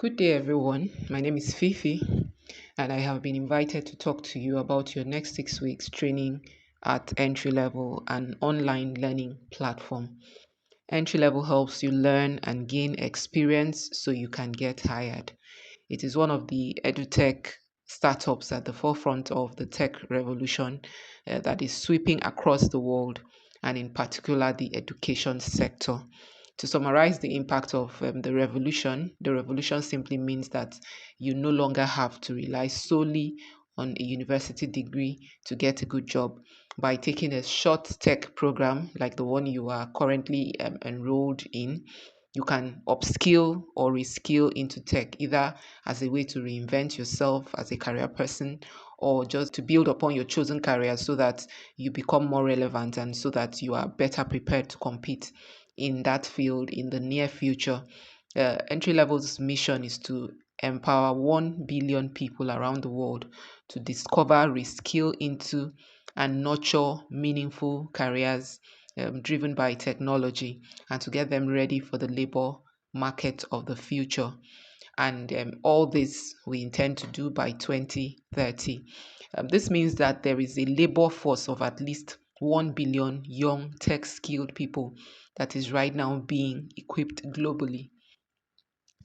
Good day, everyone. My name is Fifi, and I have been invited to talk to you about your next 6 weeks training at Entry Level, an online learning platform. Entry Level helps you learn and gain experience so you can get hired. It is one of the edutech startups at the forefront of the tech revolution that is sweeping across the world, and in particular the education sector. To summarize the impact of the revolution simply means that you no longer have to rely solely on a university degree to get a good job. By taking a short tech program like the one you are currently enrolled in, you can upskill or reskill into tech, either as a way to reinvent yourself as a career person or just to build upon your chosen career so that you become more relevant and so that you are better prepared to compete in that field in the near future. Entry Level's mission is to empower 1 billion people around the world to discover, reskill into, and nurture meaningful careers driven by technology and to get them ready for the labor market of the future. And all this we intend to do by 2030. This means that there is a labor force of at least 1 billion young tech skilled people that is right now being equipped globally.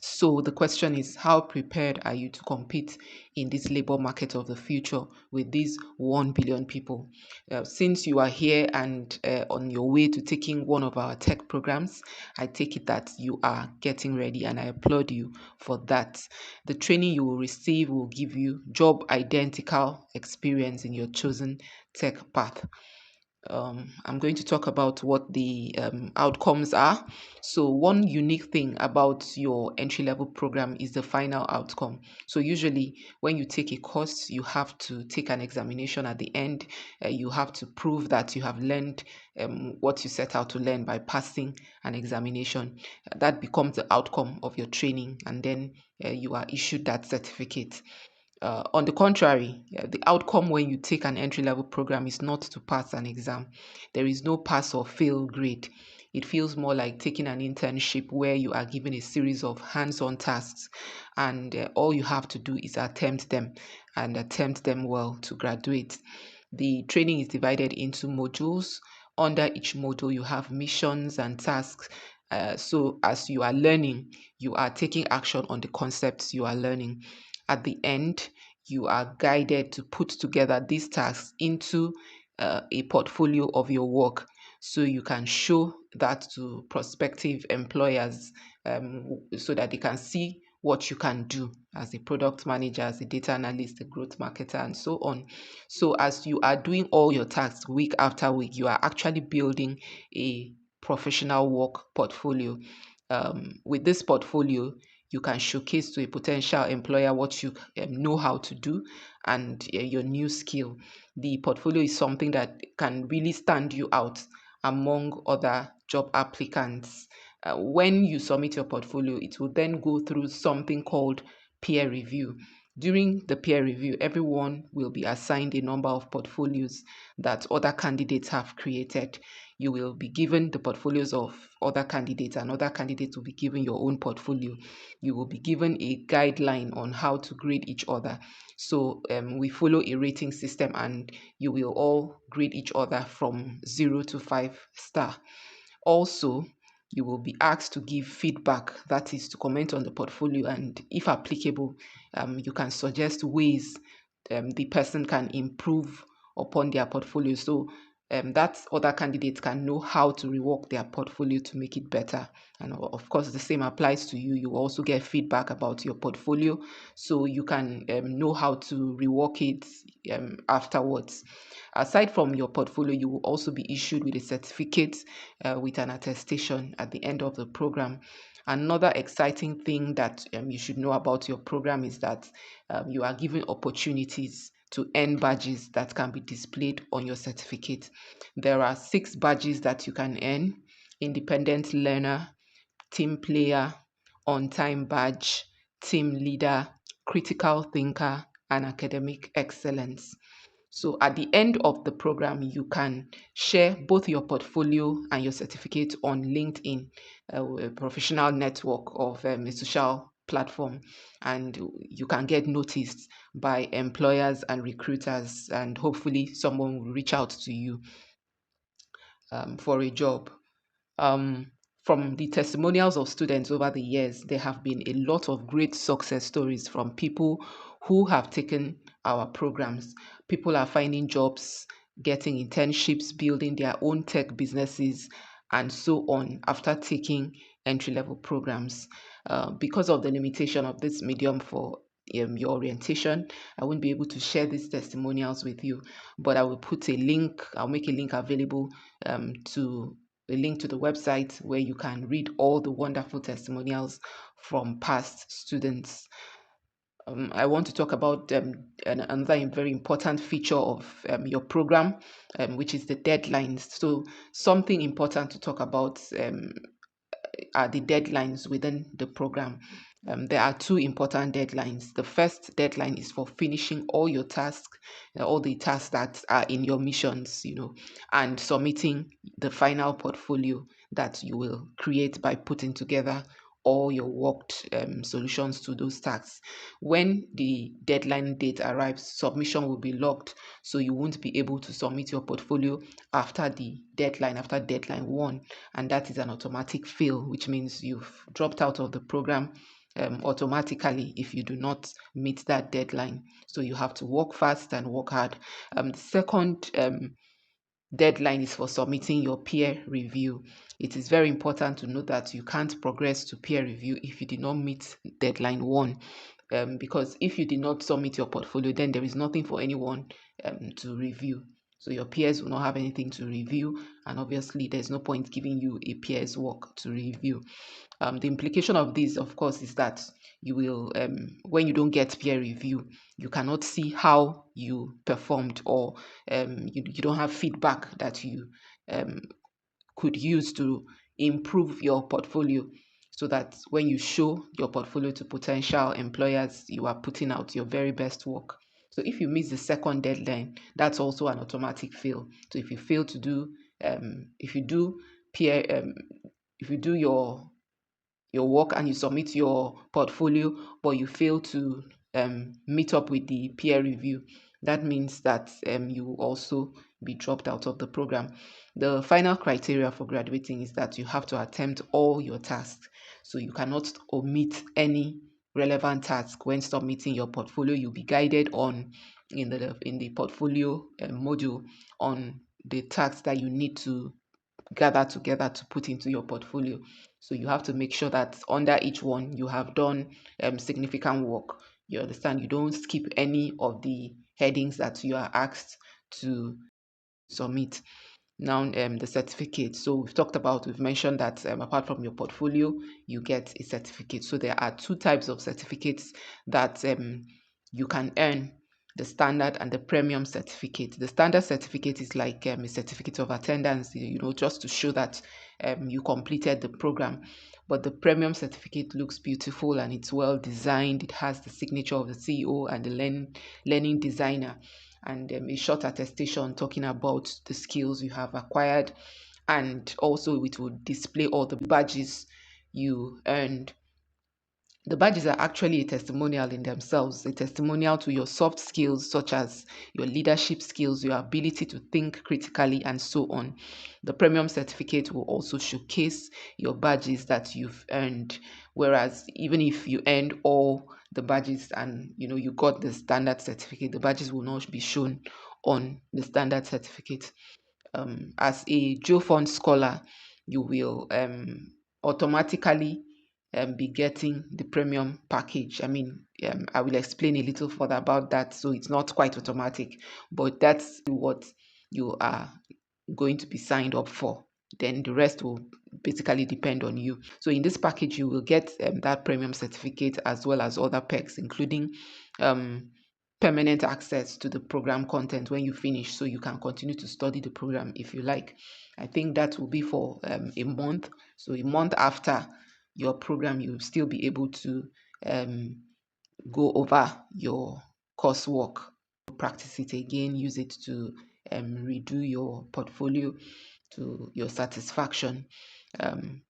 So the question is, how prepared are you to compete in this labor market of the future with these 1 billion people? Since you are here and on your way to taking one of our tech programs, I take it that you are getting ready and I applaud you for that. The training you will receive will give you job identical experience in your chosen tech path. I'm going to talk about what the outcomes are. So, one unique thing about your entry level program is the final outcome. So, usually, when you take a course, you have to take an examination at the end. You have to prove that you have learned what you set out to learn by passing an examination. That becomes the outcome of your training, and then you are issued that certificate. On the contrary, the outcome when you take an entry level program is not to pass an exam. There is no pass or fail grade. It feels more like taking an internship where you are given a series of hands on tasks, and all you have to do is attempt them and attempt them well to graduate. The training is divided into modules. Under each module, you have missions and tasks. So, as you are learning, you are taking action on the concepts you are learning. At the end, you are guided to put together these tasks into a portfolio of your work so you can show that to prospective employers so that they can see what you can do as a product manager, as a data analyst, a growth marketer, and so on. So, as you are doing all your tasks week after week, you are actually building a professional work portfolio. With this portfolio, you can showcase to a potential employer what you know how to do and your new skill. The portfolio is something that can really stand you out among other job applicants. When you submit your portfolio, it will then go through something called peer review. During the peer review, everyone will be assigned a number of portfolios that other candidates have created. You will be given the portfolios of other candidates, and other candidates will be given your own portfolio. You will be given a guideline on how to grade each other. So we follow a rating system, and you will all grade each other from 0 to 5 star. Also, you will be asked to give feedback, that is, to comment on the portfolio, and if applicable, you can suggest ways the person can improve upon their portfolio. So that other candidates can know how to rework their portfolio to make it better. And of course, the same applies to you. You also get feedback about your portfolio, so you can know how to rework it afterwards. Aside from your portfolio, you will also be issued with a certificate with an attestation at the end of the program. Another exciting thing that you should know about your program is that you are given opportunities to earn badges that can be displayed on your certificate. There are 6 badges that you can earn: independent learner, team player, on time badge, team leader, critical thinker, and academic excellence. So at the end of the program, you can share both your portfolio and your certificate on LinkedIn, a professional network of a social platform, and you can get noticed by employers and recruiters, and hopefully someone will reach out to you for a job. Um, from the testimonials of students over the years, there have been a lot of great success stories from people who have taken our programs. People are finding jobs, getting internships, building their own tech businesses, and so on after taking entry level programs. Because of the limitation of this medium for your orientation, I won't be able to share these testimonials with you, but I will put a link, I'll make a link available to a link to the website where you can read all the wonderful testimonials from past students. I want to talk about another very important feature of your program, which is the deadlines. So, something important to talk about are the deadlines within the program. There are two important deadlines. The first deadline is for finishing all your tasks, all the tasks that are in your missions, and submitting the final portfolio that you will create by putting together all your worked solutions to those tasks. When the deadline date arrives, submission will be locked, so you won't be able to submit your portfolio after the deadline, after deadline one, and that is an automatic fail, which means you've dropped out of the program automatically if you do not meet that deadline. So you have to work fast and work hard. The second deadline is for submitting your peer review. It is very important to note that you can't progress to peer review if you did not meet deadline one. Because if you did not submit your portfolio, then there is nothing for anyone to review. So your peers will not have anything to review, and obviously there's no point giving you a peer's work to review. The implication of this, of course, is that you will, when you don't get peer review, you cannot see how you performed, or you don't have feedback that you um, could use to improve your portfolio, so that when you show your portfolio to potential employers, you are putting out your very best work. So if you miss the second deadline, that's also an automatic fail. So if you fail to do, if you do peer, if you do your work and you submit your portfolio, but you fail to meet up with the peer review, that means that you will also be dropped out of the program. The final criteria for graduating is that you have to attempt all your tasks. So you cannot omit any relevant task when submitting your portfolio. You'll be guided on in the portfolio module on the tasks that you need to gather together to put into your portfolio. So you have to make sure that under each one you have done significant work. You understand? You don't skip any of the headings that you are asked to submit. Now, the certificate. So we've mentioned that apart from your portfolio, you get a certificate. So there are two types of certificates that you can earn: the standard and the premium certificate. The standard certificate is like a certificate of attendance, just to show that you completed the program. But the premium certificate looks beautiful and it's well designed. It has the signature of the CEO and the learning designer, and a short attestation talking about the skills you have acquired, and also it will display all the badges you earned. The badges are actually a testimonial in themselves, a testimonial to your soft skills, such as your leadership skills, your ability to think critically, and so on. The premium certificate will also showcase your badges that you've earned. Whereas, even if you earned all the badges and you got the standard certificate, the badges will not be shown on the standard certificate. As a JoFund scholar, you will automatically be getting the premium package. I mean, I will explain a little further about that. So it's not quite automatic, but that's what you are going to be signed up for. Then the rest will basically depend on you. So in this package, you will get that premium certificate as well as other perks, including um, permanent access to the program content when you finish, so you can continue to study the program if you like. I think that will be for a month. So a month after your program, you'll still be able to um, go over your coursework, practice it again, use it to redo your portfolio to your satisfaction. Um,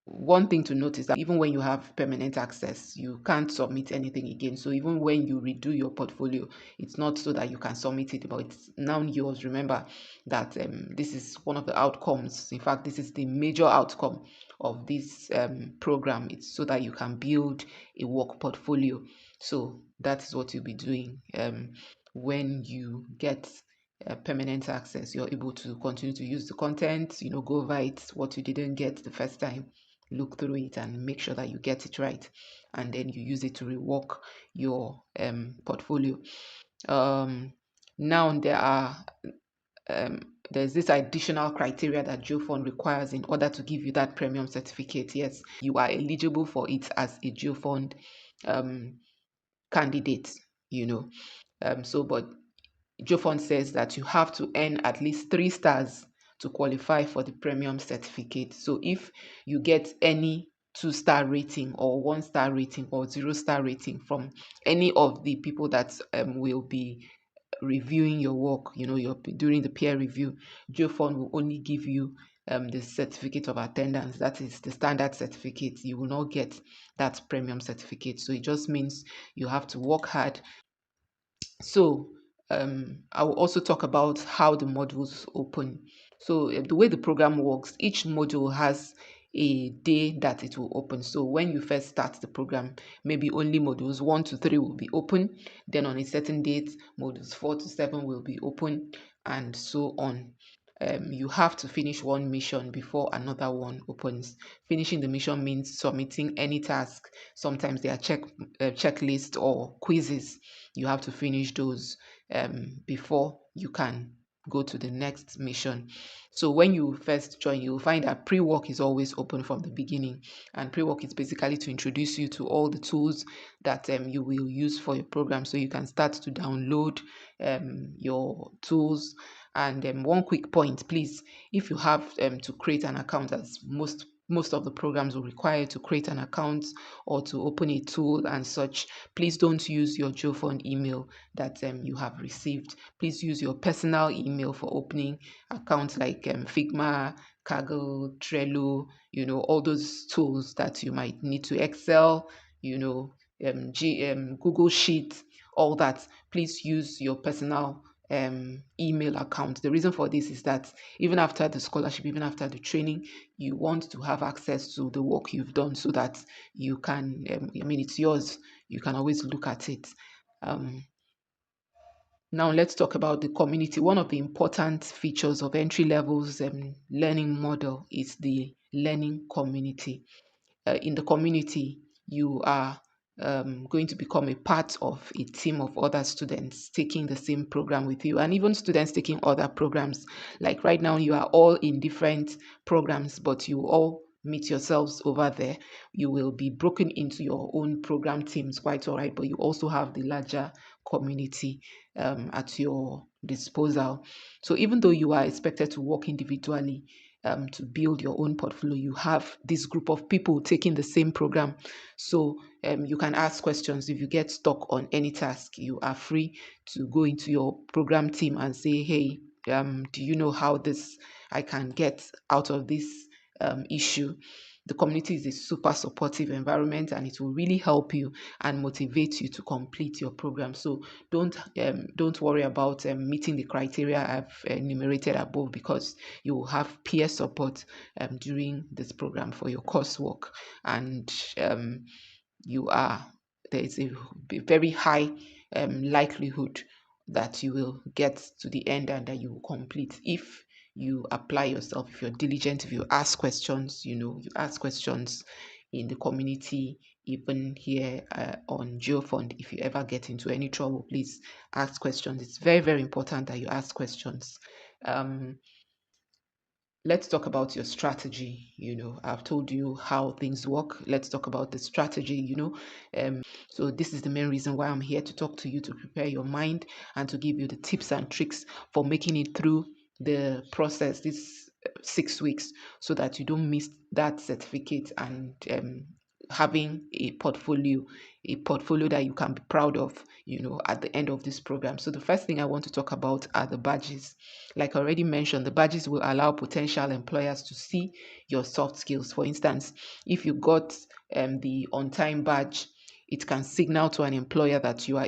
one thing to note is that even when you have permanent access, you can't submit anything again. So even when you redo your portfolio, it's not so that you can submit it, but it's now yours. Remember that this is one of the outcomes. In fact, this is the major outcome of this program. It's so that you can build a work portfolio. So that is what you'll be doing when you get permanent access. You're able to continue to use the content, go over it, what you didn't get the first time, look through it and make sure that you get it right, and then you use it to rework your portfolio. Now um, there's this additional criteria that GeoFund requires in order to give you that premium certificate. Yes, you are eligible for it as a GeoFund um, candidate, but GeoFund says that you have to earn at least 3 stars to qualify for the premium certificate. So if you get any 2-star rating or 1-star rating or 0-star rating from any of the people that will be reviewing your work, during the peer review, GeoFund will only give you the certificate of attendance. That is the standard certificate. You will not get that premium certificate. So it just means you have to work hard. So I will also talk about how the modules open. So the way the program works, each module has a day that it will open. So when you first start the program, maybe only modules 1 to 3 will be open. Then on a certain date, modules 4 to 7 will be open, and so on. You have to finish one mission before another one opens. Finishing the mission means submitting any task. Sometimes they are checklist or quizzes. You have to finish those before you can go to the next mission. So when you first join, you'll find that pre-work is always open from the beginning. And pre-work is basically to introduce you to all the tools that you will use for your program, so you can start to download your tools. And one quick point, please, if you have to create an account, as most of the programs will require to create an account or to open a tool and such, please don't use your GeoFund email that you have received. Please use your personal email for opening accounts like Figma, Kaggle, Trello, all those tools that you might need to Excel, Google Sheets, all that. Please use your personal email account. The reason for this is that even after the scholarship, even after the training, you want to have access to the work you've done so that you can, it's yours. You can always look at it. Now let's talk about the community. One of the important features of entry levels learning model is the learning community. In the community, you are going to become a part of a team of other students taking the same program with you, and even students taking other programs. Like right now, you are all in different programs, but you all meet yourselves over there. You will be broken into your own program teams, quite all right, but you also have the larger community at your disposal. So even though you are expected to work individually, to build your own portfolio, you have this group of people taking the same program. So you can ask questions. If you get stuck on any task, you are free to go into your program team and say, hey, do you know how I can get out of this issue? The community is a super supportive environment, and it will really help you and motivate you to complete your program. So don't worry about meeting the criteria I've enumerated above, because you will have peer support during this program for your coursework, and you are there is a very high likelihood that you will get to the end and that you will complete if you apply yourself, if you're diligent, if you ask questions. You ask questions in the community, even here on GeoFund. If you ever get into any trouble, please ask questions. It's very, very important that you ask questions. Let's talk about your strategy. I've told you how things work. Let's talk about the strategy. So this is the main reason why I'm here, to talk to you, to prepare your mind, and to give you the tips and tricks for making it through the process this 6 weeks, so that you don't miss that certificate and having a portfolio that you can be proud of, at the end of this program. So the first thing I want to talk about are the badges. Like I already mentioned, the badges will allow potential employers to see your soft skills. For instance, if you got the on-time badge, it can signal to an employer that you are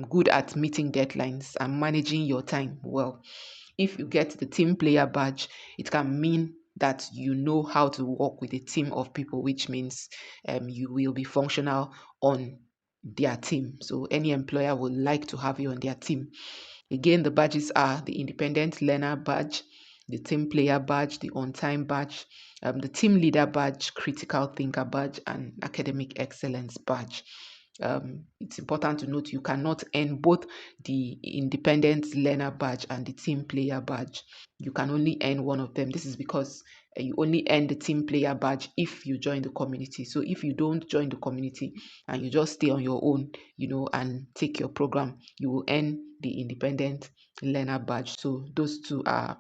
good at meeting deadlines and managing your time well. If you get the team player badge, it can mean that you know how to work with a team of people, which means you will be functional on their team. So any employer would like to have you on their team. Again, the badges are the independent learner badge, the team player badge, the on-time badge, the team leader badge, critical thinker badge, and academic excellence badge. It's important to note you cannot earn both the independent learner badge and the team player badge. You can only earn one of them. This is because you only earn the team player badge if you join the community. So if you don't join the community and you just stay on your own, and take your program, you will earn the independent learner badge. So those two are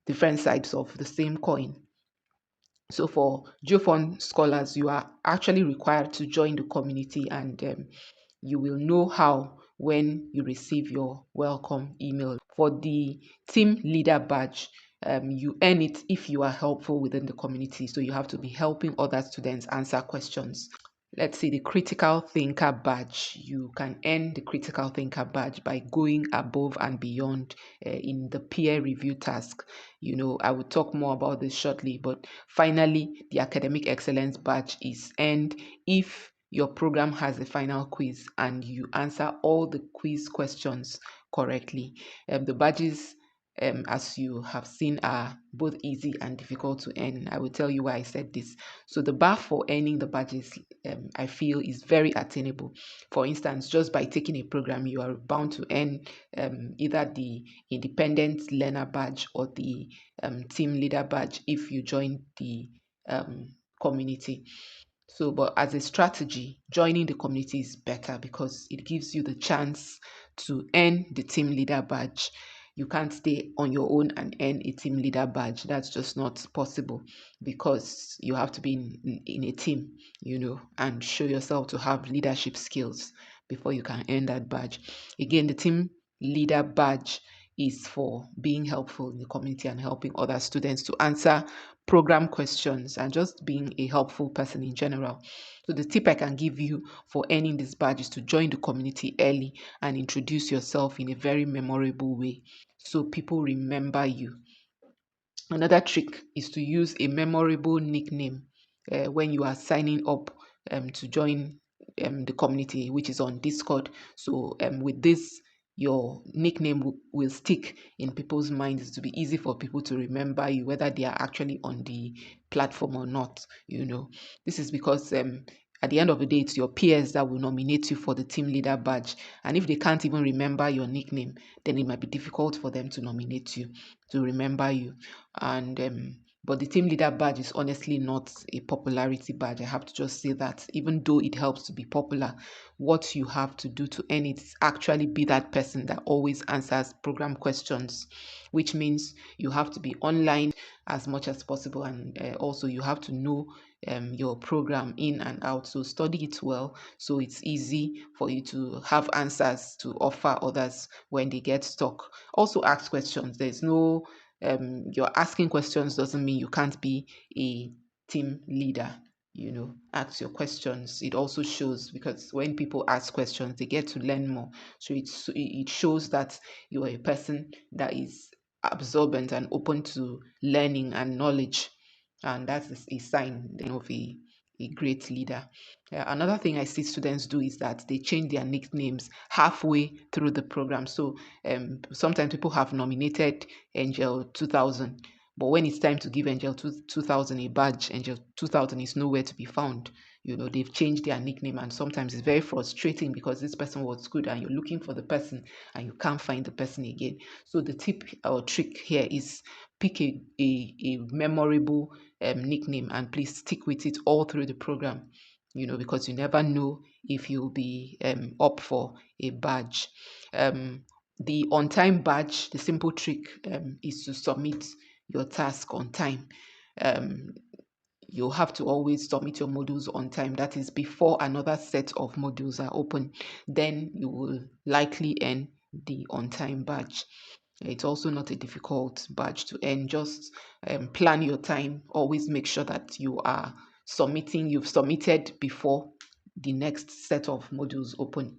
different sides of the same coin. So for GeoFund scholars, you are actually required to join the community, and you will know how when you receive your welcome email. For the team leader badge, you earn it if you are helpful within the community. So you have to be helping other students answer questions. Let's see, the critical thinker badge. You can earn the critical thinker badge by going above and beyond in the peer review task. I will talk more about this shortly, but finally, the academic excellence badge is earned if your program has a final quiz and you answer all the quiz questions correctly. The badges, as you have seen, are both easy and difficult to earn. I will tell you why I said this. So the bar for earning the badges, I feel, is very attainable. For instance, just by taking a program, you are bound to earn either the independent learner badge or the team leader badge if you join the community. So, but as a strategy, joining the community is better because it gives you the chance to earn the team leader badge. You can't stay on your own and earn a team leader badge. That's just not possible because you have to be in a team, and show yourself to have leadership skills before you can earn that badge. Again, the team leader badge is for being helpful in the community and helping other students to answer program questions and just being a helpful person in general. So the tip I can give you for earning this badge is to join the community early and introduce yourself in a very memorable way so people remember you. Another trick is to use a memorable nickname when you are signing up to join the community, which is on Discord. So with this, your nickname will stick in people's minds to be easy for people to remember you, whether they are actually on the platform or not. This is because at the end of the day, it's your peers that will nominate you for the team leader badge. And if they can't even remember your nickname, then it might be difficult for them to nominate you, to remember you. And but the team leader badge is honestly not a popularity badge. I have to just say that, even though it helps to be popular, what you have to do to earn it is actually be that person that always answers program questions, which means you have to be online as much as possible, and also you have to know your program in and out. So study it well so it's easy for you to have answers to offer others when they get stuck. Also ask questions. There's no you're asking questions doesn't mean you can't be a team leader. Ask your questions. It also shows, because when people ask questions, they get to learn more. So it shows that you are a person that is absorbent and open to learning and knowledge, and that is a sign of a great leader. Another thing I see students do is that they change their nicknames halfway through the program. So sometimes people have nominated Angel 2000, but when it's time to give Angel 2000 a badge, Angel 2000 is nowhere to be found. They've changed their nickname, and sometimes it's very frustrating because this person was good and you're looking for the person and you can't find the person again. So the tip or trick here is pick a memorable nickname, and please stick with it all through the program, because you never know if you'll be up for a badge. The on-time badge, the simple trick is to submit your task on time. you have to always submit your modules on time. That is before another set of modules are open. Then you will likely earn the on-time badge. It's also not a difficult badge to earn. Just plan your time. Always make sure that you've submitted before the next set of modules open.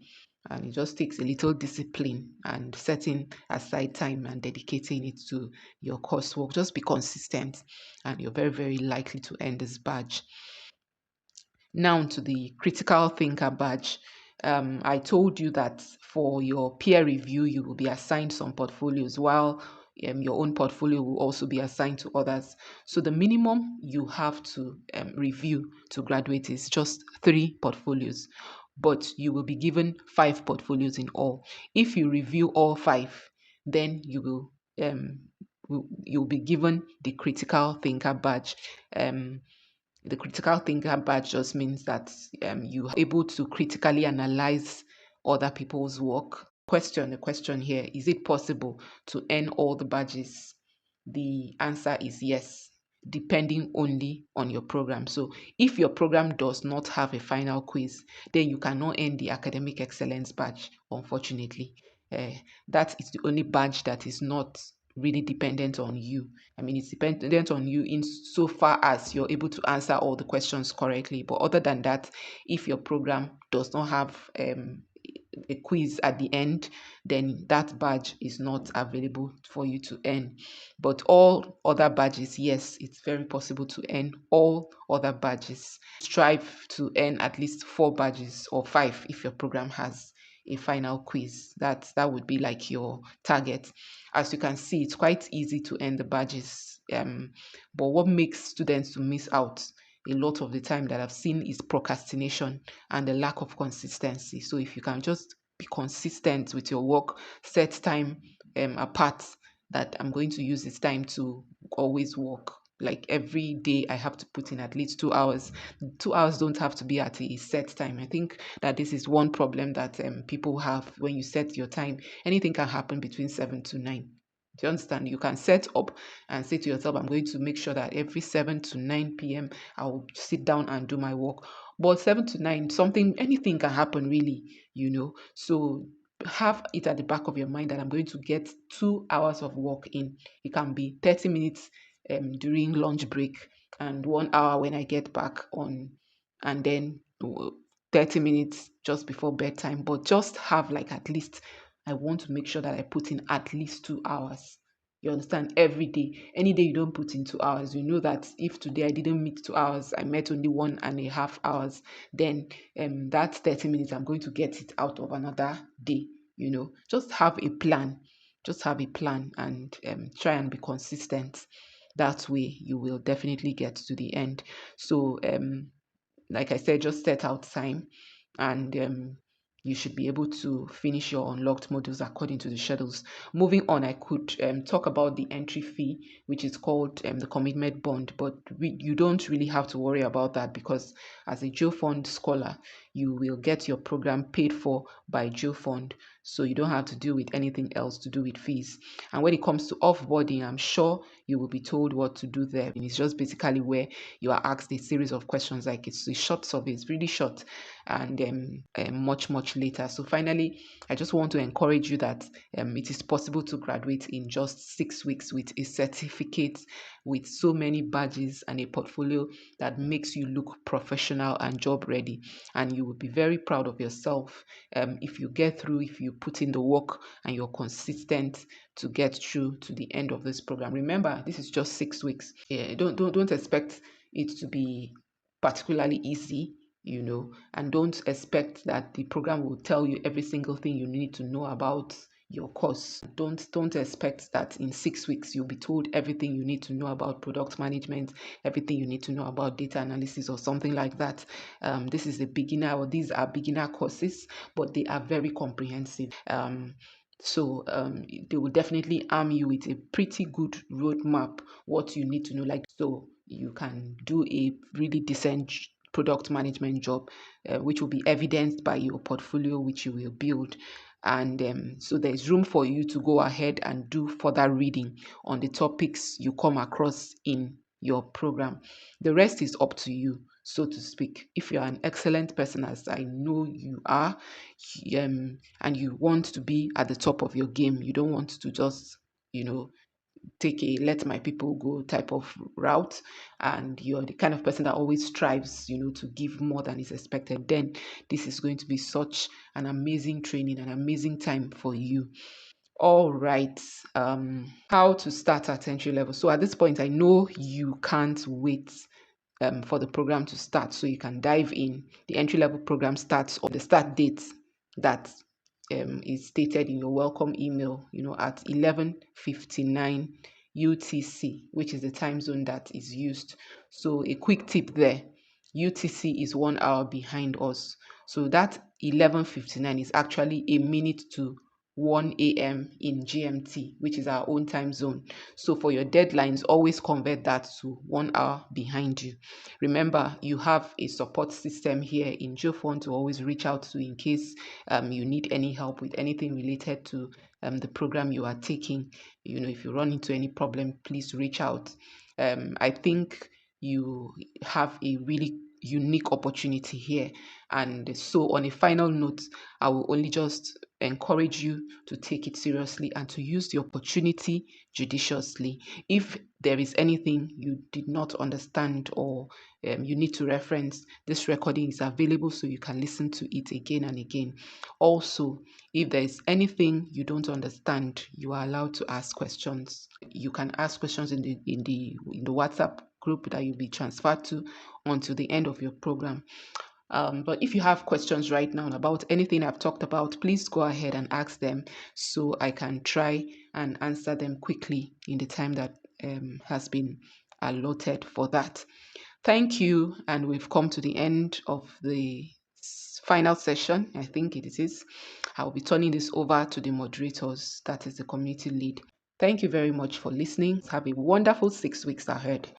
And it just takes a little discipline and setting aside time and dedicating it to your coursework. Just be consistent, and you're very, very likely to earn this badge. Now to the critical thinker badge. I told you that for your peer review, you will be assigned some portfolios, while your own portfolio will also be assigned to others. So the minimum you have to review to graduate is just 3 portfolios, but you will be given 5 portfolios in all. If you review all 5, then you'll be given the critical thinker badge. The critical thinker badge just means that you are able to critically analyze other people's work. The question here, is it possible to earn all the badges? The answer is yes, depending only on your program. So if your program does not have a final quiz, then you cannot earn the academic excellence badge, unfortunately. That is the only badge that is not really dependent on you. I mean, it's dependent on you in so far as you're able to answer all the questions correctly. But other than that, if your program does not have a quiz at the end, then that badge is not available for you to earn. But all other badges, yes, it's very possible to earn all other badges. Strive to earn at least 4 badges or 5 if your program has a final quiz. That would be like your target. As you can see, it's quite easy to earn the badges. But what makes students to miss out a lot of the time that I've seen is procrastination and the lack of consistency. So if you can just be consistent with your work, set time apart that I'm going to use this time to always work. Like every day, I have to put in at least 2 hours. 2 hours don't have to be at a set time. I think that this is one problem that people have when you set your time. Anything can happen between 7 to 9. Do you understand? You can set up and say to yourself, I'm going to make sure that every 7 to 9 p.m. I'll sit down and do my work. But 7 to 9, anything can happen really. So have it at the back of your mind that I'm going to get 2 hours of work in. It can be 30 minutes during lunch break and 1 hour when I get back on, and then 30 minutes just before bedtime. But just have like at least, I want to make sure that I put in at least 2 hours. You understand? Every day. Any day you don't put in 2 hours, you know that if today I didn't meet 2 hours, I met only 1.5 hours, then that 30 minutes, I'm going to get it out of another day. Just have a plan. Just have a plan and try and be consistent. That way, you will definitely get to the end. So, like I said, just set out time, and you should be able to finish your unlocked modules according to the schedules. Moving on, I could talk about the entry fee, which is called the commitment bond, but you don't really have to worry about that, because as a GeoFund scholar, you will get your program paid for by GeoFund, so you don't have to deal with anything else to do with fees. And when it comes to offboarding, I'm sure you will be told what to do there. And it's just basically where you are asked a series of questions. Like, it's a short survey, it's really short, and much, much later. So finally, I just want to encourage you that it is possible to graduate in just 6 weeks with a certificate, with so many badges and a portfolio that makes you look professional and job ready. And you will be very proud of yourself if you get through, if you put in the work and you're consistent to get through to the end of this program. Remember, this is just 6 weeks. Yeah, don't expect it to be particularly easy, and don't expect that the program will tell you every single thing you need to know about your course. Don't expect that in 6 weeks you'll be told everything you need to know about product management, everything you need to know about data analysis or something like that. This is a beginner, or these are beginner courses, but they are very comprehensive. So they will definitely arm you with a pretty good roadmap, what you need to know, like, so you can do a really decent product management job, which will be evidenced by your portfolio, which you will build. And so there's room for you to go ahead and do further reading on the topics you come across in your program. The rest is up to you, so to speak. If you're an excellent person, as I know you are, and you want to be at the top of your game, you don't want to just, take a let my people go type of route, and you're the kind of person that always strives, to give more than is expected, then this is going to be such an amazing training, an amazing time for you. All right. How to start at entry level. So at this point, I know you can't wait for the program to start, so you can dive in. The entry level program starts on the start date that is stated in your welcome email, at 11:59 UTC, which is the time zone that is used. So a quick tip there: UTC is 1 hour behind us. So that 11:59 is actually a minute to 1 a.m. in GMT, which is our own time zone. So for your deadlines, always convert that to 1 hour behind you. Remember, you have a support system here in JOFON to always reach out to in case you need any help with anything related to the program you are taking. If you run into any problem, please reach out. I think you have a really unique opportunity here. And so, on a final note, I will only just encourage you to take it seriously and to use the opportunity judiciously. If there is anything you did not understand, or you need to reference, this recording is available so you can listen to it again and again. Also, if there is anything you don't understand, you are allowed to ask questions. You can ask questions in the WhatsApp group that you'll be transferred to until the end of your program. But if you have questions right now about anything I've talked about, please go ahead and ask them so I can try and answer them quickly in the time that has been allotted for that. Thank you, and we've come to the end of the final session. I think it is. I'll be turning this over to the moderators, that is the community lead. Thank you very much for listening. Have a wonderful 6 weeks ahead.